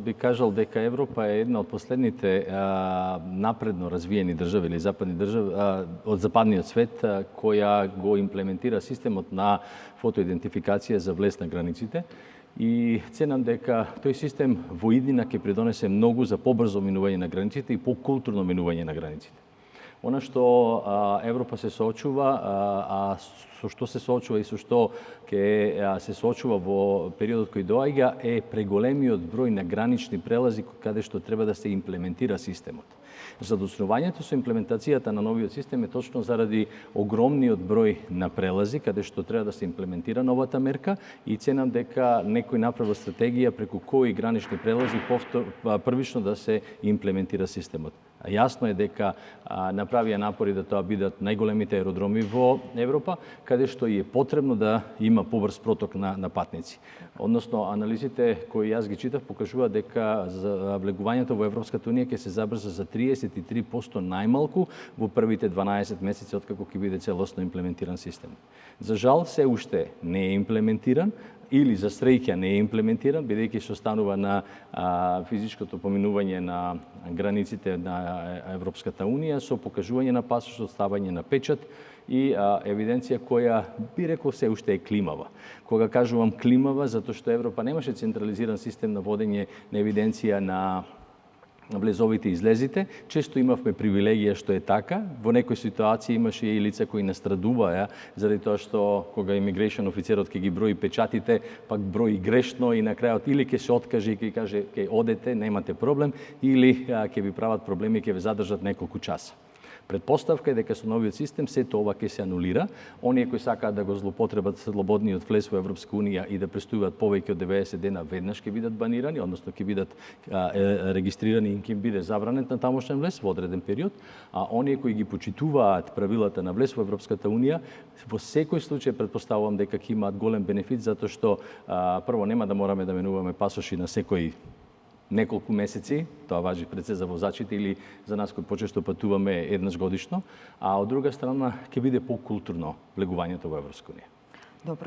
Би кажал дека Европа е една од последните напредно развиени држави или западни држави од западниот свет која го имплементира системот на фотоидентификација за влез на границите и ценам дека тој систем во иднина ќе придонесе многу за побрзо минување на границите и покултурно минување на границите. Она што Европа се соочува, а со што се соочува и со што ќе се соочува во периодот кој доаѓа е преголемиот број на гранични прелази каде што треба да се имплементира системот. Задоснувањето со имплементацијата на новиот систем е точно заради огромниот број на прелази каде што треба да се имплементира новата мерка и ценам дека некој направил стратегија преку кои гранични прелази првично да се имплементира системот. Јасно е дека направија напори да тоа бидат најголемите аеродроми во Европа, каде што е потребно да има побрз проток на патници. Односно, анализите кои јас ги читав покажуваат дека за влегувањето во Европската унија ќе се забрза за 33% најмалку во првите 12 месеци откако ќе биде целосно имплементиран системот. За жал, се уште не е имплементиран, или за среќа не е имплементиран, бидејќи се останува на физичкото поминување на границите на Европската унија со покажување на пасош, ставање на печат и евиденција која би рекол се уште е климава. Кога кажувам климава, затоа што Европа немаше централизиран систем на водење на евиденција на влезовите и излезите, често имавме привилегија што е така. Во некои ситуации имаше и лица кои настрадуваа заради тоа што кога имигрейшн офицерот ќе ги брои печатите, пак брои грешно и на крајот или ќе се откаже и ќе каже ќе одете, немате проблем, или ќе ви прават проблеми и ќе ве задржат неколку часа. Предпоставка е дека со новиот систем сето ова ќе се анулира. Оние кои сакаат да го злоупотребат слободниот влез во Европска унија и да пристигуваат повеќе од 90 дена веднаш ќе бидат банирани, односно ќе бидат регистрирани и ќе им биде забранет на тамошен влез во одреден период, а оние кои ги почитуваат правилата на влез во Европската унија во секој случај претпоставувам дека ќе имаат голем бенефит затоа што прво нема да мораме да менуваме пасоши на секој неколку месеци, тоа важи пред се за возачите или за нас кои почесто патуваме еднаш годишно, а од друга страна ќе биде покултурно влегувањето во Европска унија.